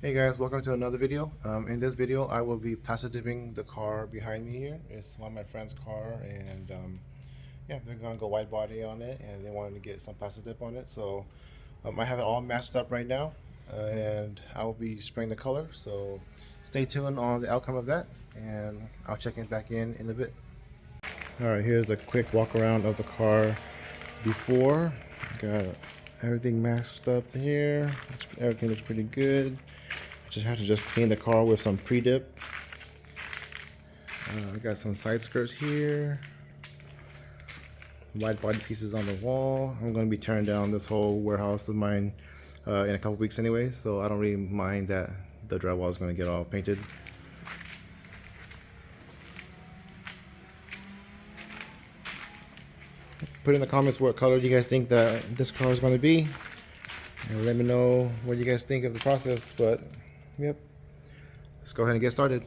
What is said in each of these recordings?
Hey guys, welcome to another video. In this video, I will be PlastiDipping the car behind me here. It's one of my friend's car, and yeah, they're gonna go wide body on it, and they wanted to get some PlastiDip on it. So I have it all matched up right now, and I will be spraying the color. So stay tuned on the outcome of that, and I'll check it back in a bit. All right, here's a quick walk around of the car before. Got everything matched up here. Everything looks pretty good. Just have to clean the car with some pre-dip. I got some side skirts here. Wide body pieces on the wall. I'm going to be tearing down this whole warehouse of mine in a couple weeks anyway, so I don't really mind that the drywall is going to get all painted. Put in the comments what color you guys think that this car is going to be, and let me know what you guys think of the process. But yep, let's go ahead and get started.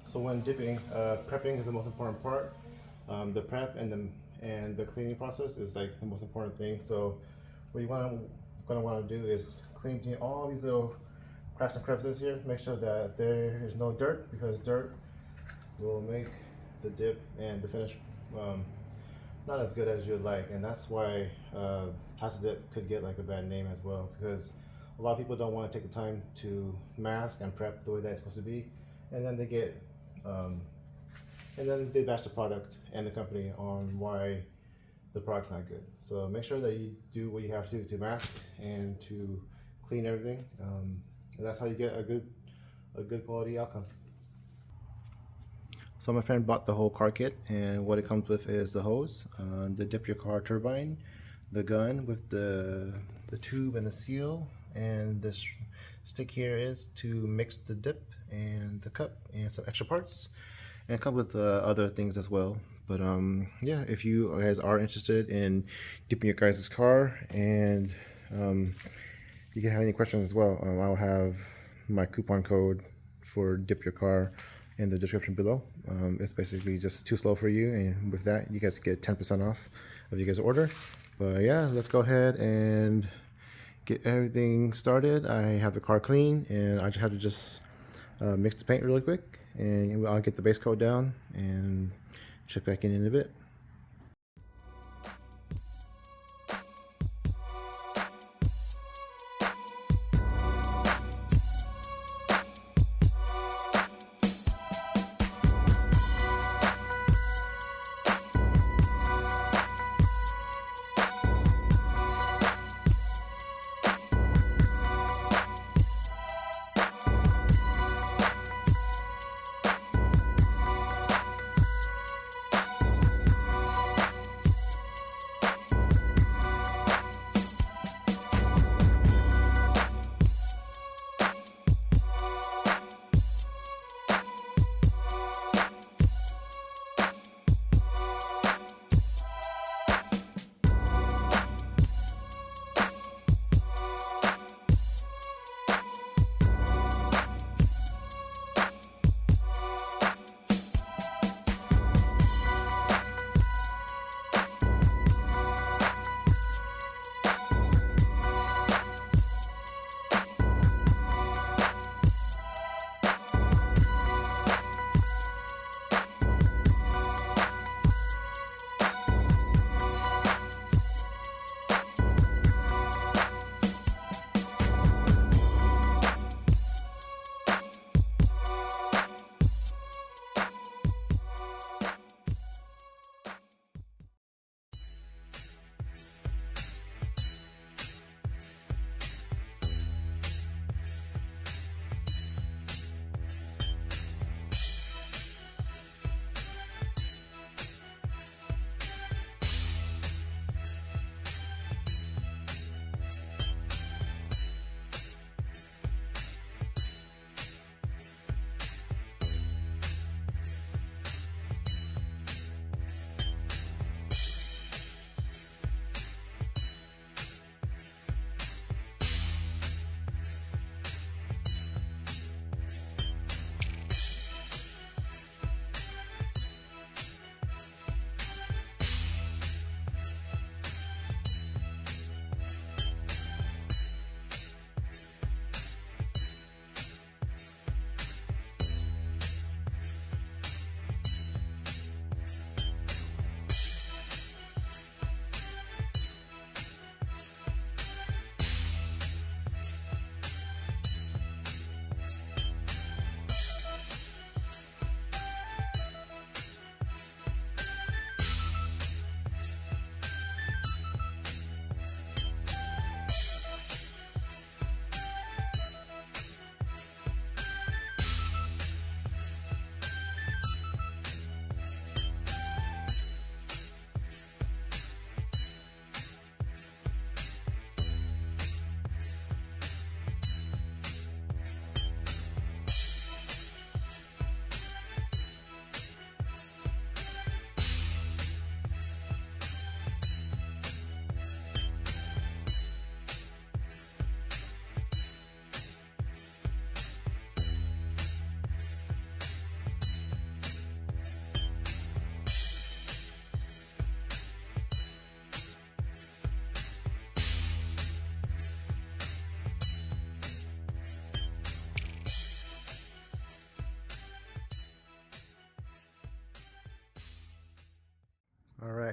So when dipping, prepping is the most important part. The prep and the cleaning process is like the most important thing. So what you're gonna want to do is clean all these little cracks and crevices here. Make sure that there is no dirt, because dirt will make the dip and the finish not as good as you'd like. And that's why PlastiDip could get like a bad name as well, because a lot of people don't want to take the time to mask and prep the way that it's supposed to be, and then they get and then they bash the product and the company on why the product's not good. So make sure that you do what you have to mask and to clean everything, and that's how you get a good quality outcome. So my friend bought the whole car kit, and what it comes with is the hose, the dip your car turbine, the gun with the tube and the seal, and this stick here is to mix the dip and the cup and some extra parts, and it comes with other things as well. But yeah, if you guys are interested in dipping your guys' car, and you can have any questions as well, I'll have my coupon code for dip your car in the description below. It's basically just too slow for you, and with that you guys get 10% off of you guys' order. But yeah, let's go ahead and get everything started. I have the car clean, and I just have to mix the paint really quick, and I'll get the base coat down and check back in a bit.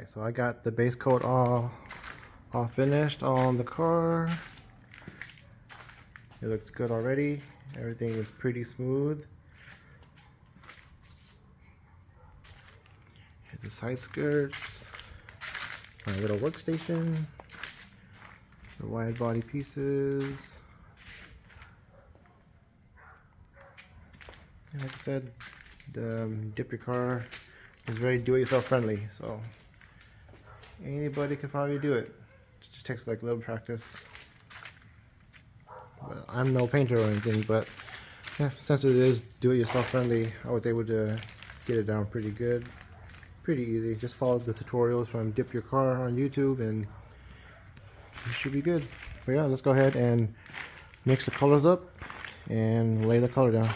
Alright, so I got the base coat all finished on the car. It looks good already. Everything is pretty smooth. Here's the side skirts. My little workstation. The wide body pieces. And like I said, the Dip Your Car is very do-it-yourself friendly, so anybody could probably do it. It just takes like a little practice. But I'm no painter or anything, but yeah, since it is do-it-yourself friendly, I was able to get it down pretty good. Pretty easy. Just follow the tutorials from Dip Your Car on YouTube and you should be good. But yeah, let's go ahead and mix the colors up and lay the color down.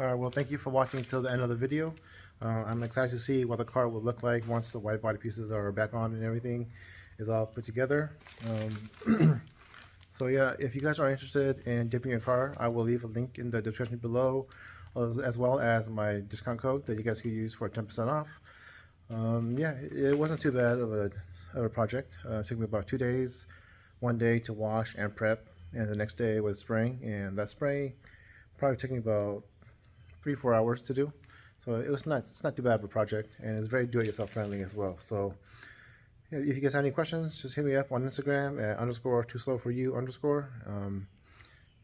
Alright, well, thank you for watching till the end of the video. I'm excited to see what the car will look like once the wide body pieces are back on and everything is all put together. So yeah, if you guys are interested in dipping your car, I will leave a link in the description below, as well as my discount code that you guys can use for 10% off. Yeah, it wasn't too bad of a project. It took me about 2 days, 1 day to wash and prep, and the next day was spraying, and that spray probably took me about 3-4 hours to do. So it's not too bad of a project, and it's very do-it-yourself friendly as well. So yeah, if you guys have any questions, just hit me up on Instagram at _tooslowforyou_.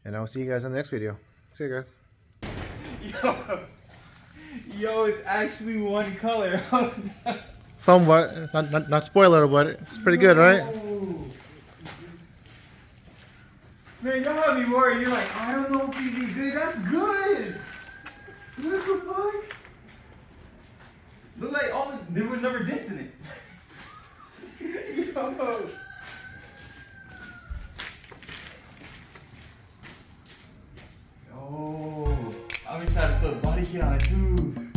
And I'll see you guys in the next video. See you guys. Yo, it's actually one color. Somewhat, not spoiler, but it's pretty good, right? Man, y'all have me worried. You're like, I don't know if he'd be good. That's good. What the fuck? Look like there were never dents in it. Yo. Oh, I'm excited to put body kit on it too.